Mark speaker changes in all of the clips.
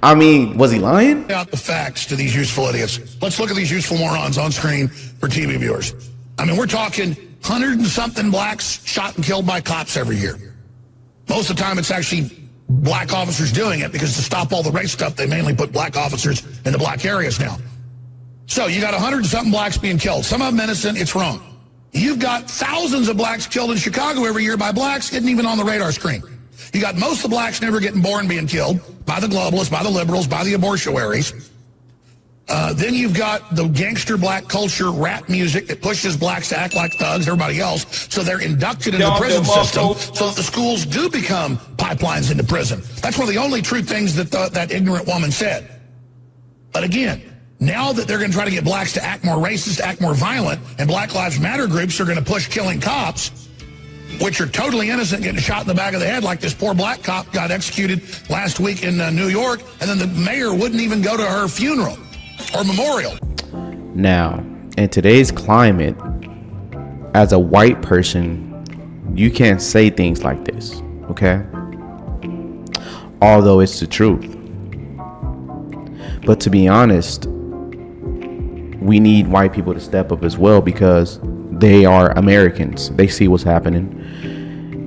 Speaker 1: I mean, was he lying?
Speaker 2: Out the facts to these useful idiots. Let's look at these useful morons on screen for TV viewers. I mean, we're talking 100 and something blacks shot and killed by cops every year. Most of the time, it's actually black officers doing it because to stop all the race stuff, they mainly put black officers in the black areas now. So you got 100 and something blacks being killed. Some of them innocent, it's wrong. You've got thousands of blacks killed in Chicago every year by blacks, isn't even on the radar screen. You got most of the blacks never getting born being killed by the globalists, by the liberals, by the abortuaries. Then you've got the gangster black culture, rap music that pushes blacks to act like thugs, everybody else, so they're inducted into the prison system so that the schools do become pipelines into prison. That's one of the only true things that that ignorant woman said. But again, now that they're going to try to get blacks to act more racist, act more violent, and Black Lives Matter groups are going to push killing cops, which are totally innocent, getting shot in the back of the head like this poor black cop got executed last week in New York, and then the mayor wouldn't even go to her funeral or memorial.
Speaker 1: Now, in today's climate, as a white person, you can't say things like this, okay? Although it's the truth. But to be honest, we need white people to step up as well because they are Americans. They see what's happening.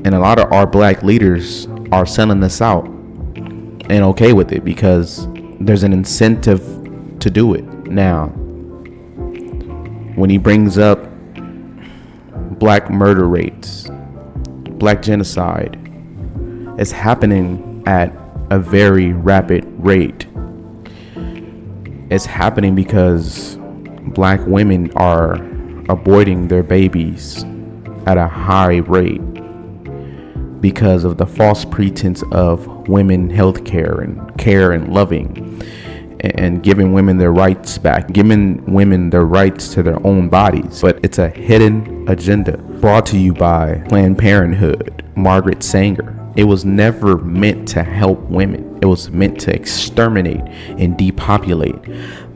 Speaker 1: And a lot of our black leaders are selling us out and okay with it because there's an incentive to do it. Now, when he brings up black murder rates, black genocide, it's happening at a very rapid rate. It's happening because black women are aborting their babies at a high rate because of the false pretense of women health care and loving and giving women their rights back, giving women their rights to their own bodies. But it's a hidden agenda brought to you by Planned Parenthood, Margaret Sanger. It was never meant to help women. It was meant to exterminate and depopulate.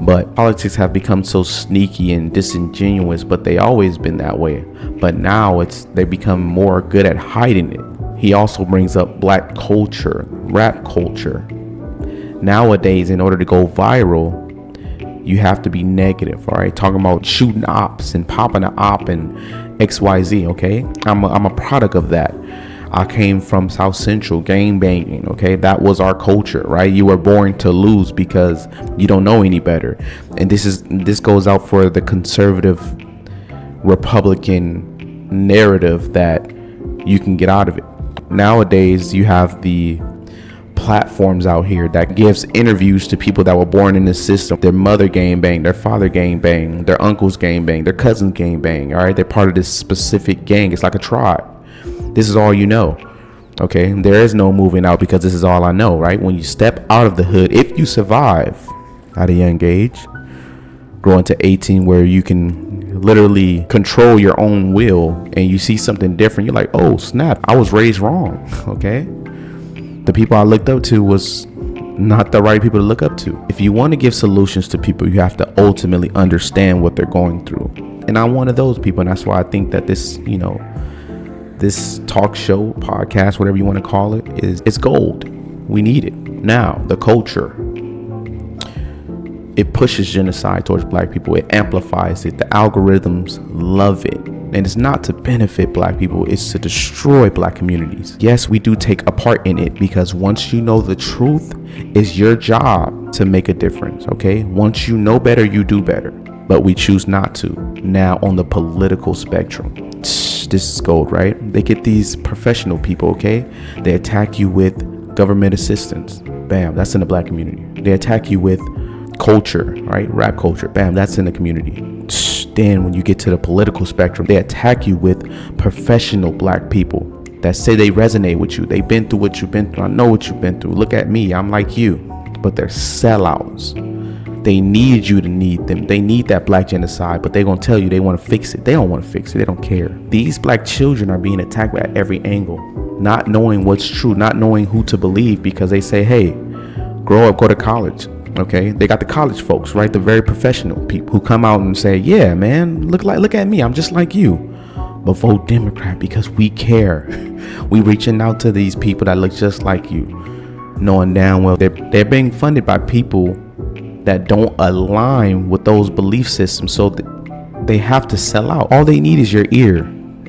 Speaker 1: But politics have become so sneaky and disingenuous, but they always been that way. But now they become more good at hiding it. He also brings up black culture, rap culture. Nowadays, in order to go viral, you have to be negative, all right? Talking about shooting ops and popping an op and XYZ, okay? I'm a product of that. I came from South Central, gang banging, okay? That was our culture, right? You were born to lose because you don't know any better. And this goes out for the conservative Republican narrative that you can get out of it. Nowadays, you have the platforms out here that gives interviews to people that were born in this system. Their mother gang bang, their father gang bang, their uncles gang bang, their cousins gang bang, all right? They're part of this specific gang. It's like a tribe. This is all you know, okay? There is no moving out because this is all I know, right? When you step out of the hood, if you survive at a young age, growing to 18 where you can literally control your own will and you see something different, you're like, oh, snap, I was raised wrong, okay? The people I looked up to was not the right people to look up to. If you want to give solutions to people, you have to ultimately understand what they're going through. And I'm one of those people, and that's why I think that this, this talk show, podcast, whatever you want to call it, it's gold. We need it. Now, the culture, it pushes genocide towards black people. It amplifies it. The algorithms love it. And it's not to benefit black people, it's to destroy black communities. Yes, we do take a part in it because once you know the truth, it's your job to make a difference, okay? Once you know better, you do better. But we choose not to. Now, on the political spectrum, this is gold, right? They get these professional people, okay? They attack you with government assistance. Bam, that's in the black community. They attack you with culture, right? Rap culture. Bam, that's in the community. Then when you get to the political spectrum, they attack you with professional black people that say they resonate with you. They've been through what you've been through. I know what you've been through. Look at me. I'm like you. But they're sellouts. They need you to need them. They need that black genocide, but they're going to tell you they want to fix it. They don't want to fix it. They don't care. These black children are being attacked at every angle, not knowing what's true, not knowing who to believe because they say, hey, grow up, go to college. Okay, they got the college folks, right? The very professional people who come out and say, yeah, man, look at me. I'm just like you. But vote Democrat because we care. We reaching out to these people that look just like you. knowing damn well they're being funded by people that don't align with those belief systems. So they have to sell out. All they need is your ear.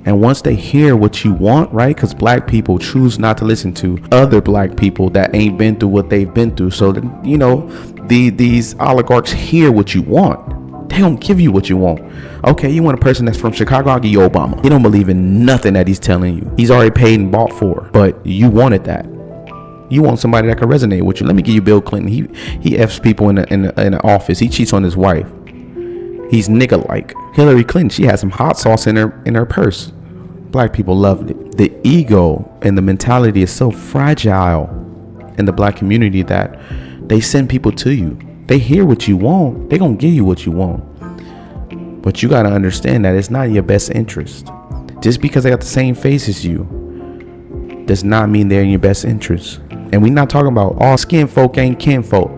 Speaker 1: And once they hear what you want, right? Because black people choose not to listen to other black people that ain't been through what they've been through. So that, you know, these oligarchs hear what you want. They don't give you what you want. Okay, you want a person that's from Chicago? I'll give you Obama. He don't believe in nothing that he's telling you. He's already paid and bought for. But you wanted that. You want somebody that can resonate with you. Let me give you Bill Clinton. He F's people in the office. He cheats on his wife. He's nigga-like. Hillary Clinton, she has some hot sauce in her purse. Black people loved it. The ego and the mentality is so fragile in the black community that they send people to you. They hear what you want. They're going to give you what you want. But you got to understand that it's not in your best interest. Just because they got the same face as you does not mean they're in your best interest. And we're not talking about all skin folk ain't kinfolk.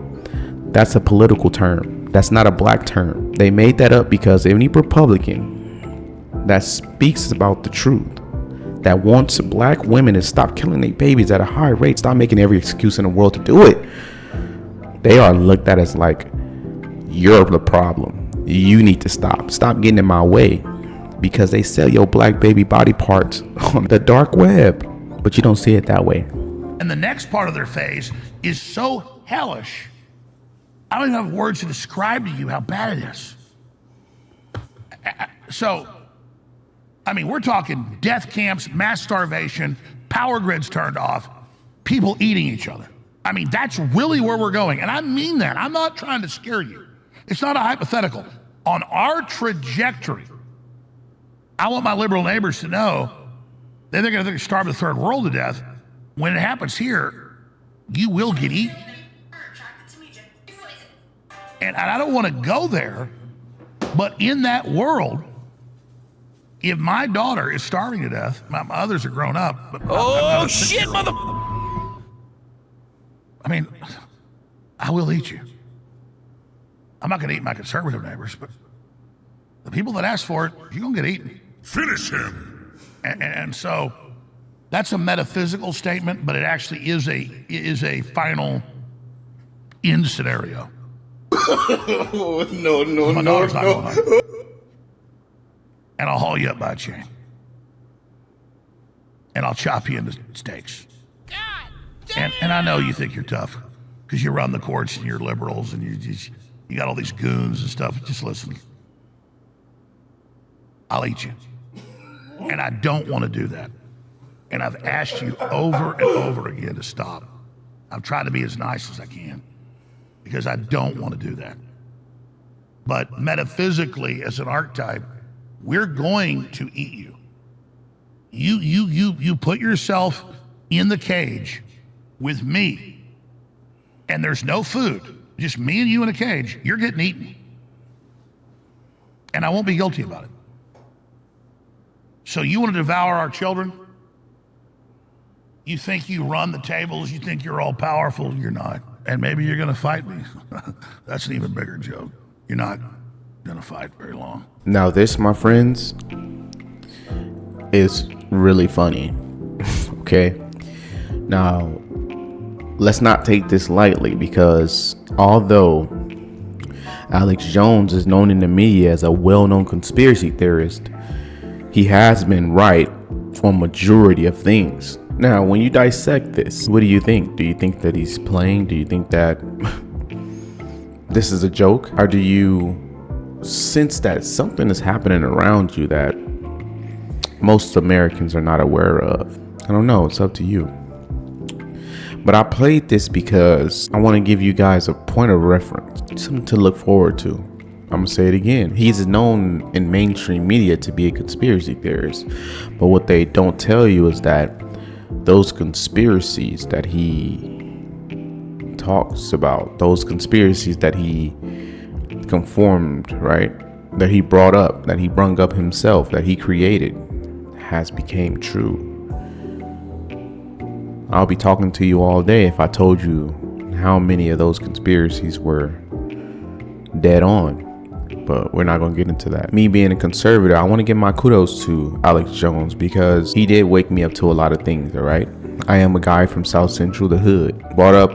Speaker 1: That's a political term. That's not a black term. They made that up because any Republican that speaks about the truth, that wants black women to stop killing their babies at a high rate, stop making every excuse in the world to do it, they are looked at as like, you're the problem. You need to stop getting in my way, because they sell your black baby body parts on the dark web, but you don't see it that way.
Speaker 2: And the next part of their phase is so hellish, I don't even have words to describe to you how bad it is. So, I mean, we're talking death camps, mass starvation, power grids turned off, people eating each other. I mean, that's really where we're going. And I mean that. I'm not trying to scare you. It's not a hypothetical. On our trajectory, I want my liberal neighbors to know that they're going to starve the third world to death. When it happens here, you will get eaten. And I don't want to go there, but in that world, if my daughter is starving to death, my others are grown up. But
Speaker 3: oh, shit, mother...
Speaker 2: I mean, I will eat you. I'm not going to eat my conservative neighbors, but the people that ask for it, you're going to get eaten.
Speaker 4: Finish him.
Speaker 2: And so that's a metaphysical statement, but it actually is a final end scenario.
Speaker 4: No.
Speaker 2: My daughter's not going on. And I'll haul you up by a chain. And I'll chop you into steaks. And I know you think you're tough because you run the courts and you're liberals and you got all these goons and stuff. Just listen. I'll eat you. And I don't want to do that. And I've asked you over and over again to stop. I've tried to be as nice as I can because I don't want to do that. But metaphysically, as an archetype, we're going to eat you. You put yourself in the cage with me, and there's no food, just me and you in a cage, you're getting eaten. And I won't be guilty about it. So you want to devour our children? You think you run the tables, you think you're all powerful, you're not. And maybe you're gonna fight me. That's an even bigger joke. You're not gonna fight very long.
Speaker 1: Now this, my friends, is really funny. Okay? Now, let's not take this lightly, because although Alex Jones is known in the media as a well-known conspiracy theorist, he has been right for a majority of things. Now, when you dissect this, what do you think? Do you think that he's playing? Do you think that this is a joke? Or do you sense that something is happening around you that most Americans are not aware of? I don't know. It's up to you. But I played this because I want to give you guys a point of reference, something to look forward to. I'm going to say it again. He's known in mainstream media to be a conspiracy theorist. But what they don't tell you is that those conspiracies that he talks about, those conspiracies that he conformed, right? That he brought up, that he brung up himself, that he created, has became true. I'll be talking to you all day if I told you how many of those conspiracies were dead on. But we're not going to get into that. Me being a conservative, I want to give my kudos to Alex Jones because he did wake me up to a lot of things, all right? I am a guy from South Central, the hood, brought up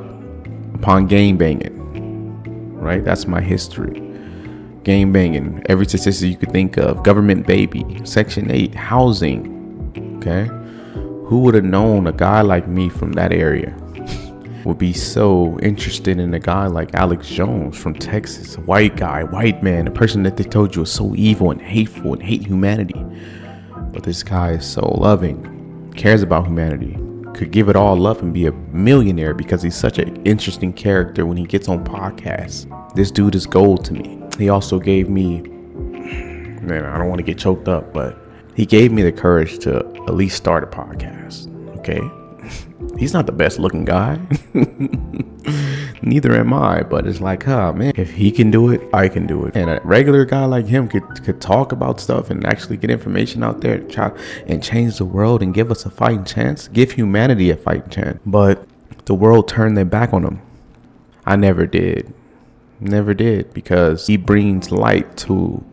Speaker 1: upon gang banging, right? That's my history. Gang banging, every statistic you could think of, government baby, Section 8, housing, okay? Who would have known a guy like me from that area would be so interested in a guy like Alex Jones from Texas, a white guy, white man, a person that they told you was so evil and hateful and hate humanity. But this guy is so loving, cares about humanity, could give it all up and be a millionaire because he's such an interesting character when he gets on podcasts. This dude is gold to me. He also gave me, man, I don't want to get choked up, but he gave me the courage to at least start a podcast, okay? He's not the best looking guy. Neither am I, but it's like, man, if he can do it, I can do it. And a regular guy like him could talk about stuff and actually get information out there, try and change the world and give us a fighting chance, give humanity a fighting chance. But the world turned their back on him. I never did, because he brings light to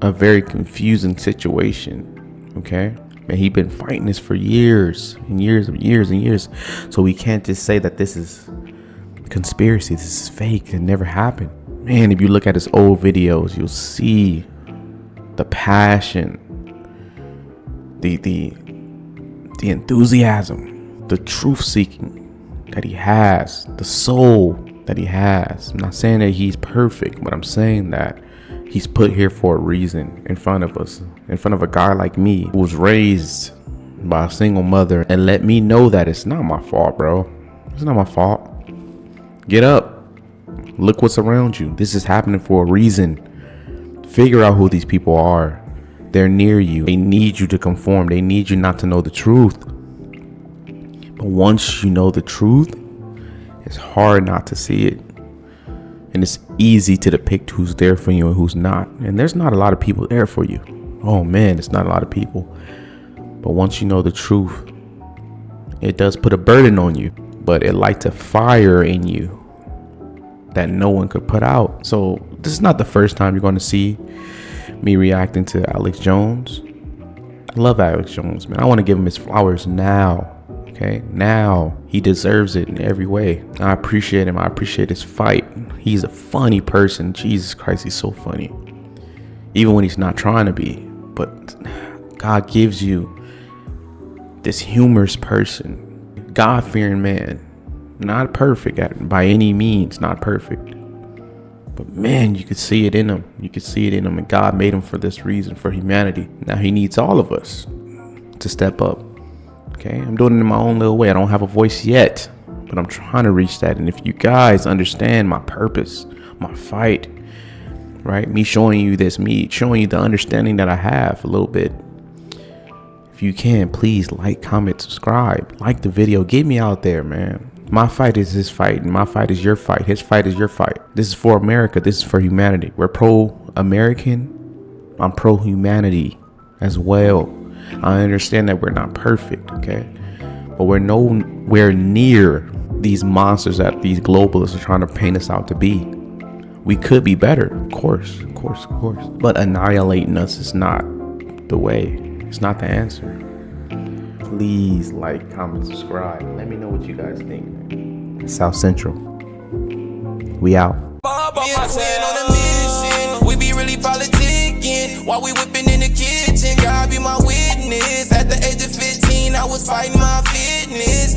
Speaker 1: a very confusing situation, okay? And he's been fighting this for years and years and years and years. So we can't just say that this is conspiracy, this is fake, it never happened. Man, if you look at his old videos, you'll see the passion, the enthusiasm, the truth seeking that he has, the soul that he has. I'm not saying that he's perfect, but I'm saying that he's put here for a reason in front of us, in front of a guy like me who was raised by a single mother, and let me know that it's not my fault, bro. It's not my fault. Get up. Look what's around you. This is happening for a reason. Figure out who these people are. They're near you. They need you to conform. They need you not to know the truth. But once you know the truth, it's hard not to see it. And it's easy to depict who's there for you and who's not. And there's not a lot of people there for you. Oh man, it's not a lot of people. But once you know the truth, it does put a burden on you, but it lights a fire in you that no one could put out. So this is not the first time you're going to see me reacting to Alex Jones. I love Alex Jones, man. I want to give him his flowers now. Okay, now he deserves it in every way. I appreciate him. I appreciate his fight. He's a funny person. Jesus Christ, he's so funny. Even when he's not trying to be. But God gives you this humorous person, God-fearing man. Not perfect by any means, not perfect. But man, you could see it in him. You could see it in him. And God made him for this reason, for humanity. Now he needs all of us to step up. Okay, I'm doing it in my own little way. I don't have a voice yet, but I'm trying to reach that. And if you guys understand my purpose, my fight, right? Me showing you this, me showing you the understanding that I have a little bit. If you can, please like, comment, subscribe, like the video. Get me out there, man. My fight is his fight, and my fight is your fight. His fight is your fight. This is for America. This is for humanity. We're pro-American. I'm pro-humanity as well. I understand that we're not perfect, okay? But we're nowhere near these monsters that these globalists are trying to paint us out to be. We could be better, of course. But annihilating us is not the way. It's not the answer. Please like, comment, subscribe. Let me know what you guys think. South Central. We out.
Speaker 3: We be really politicking while we whipping in the kitchen. God be my witness. At the age of 15, I was fighting my fitness.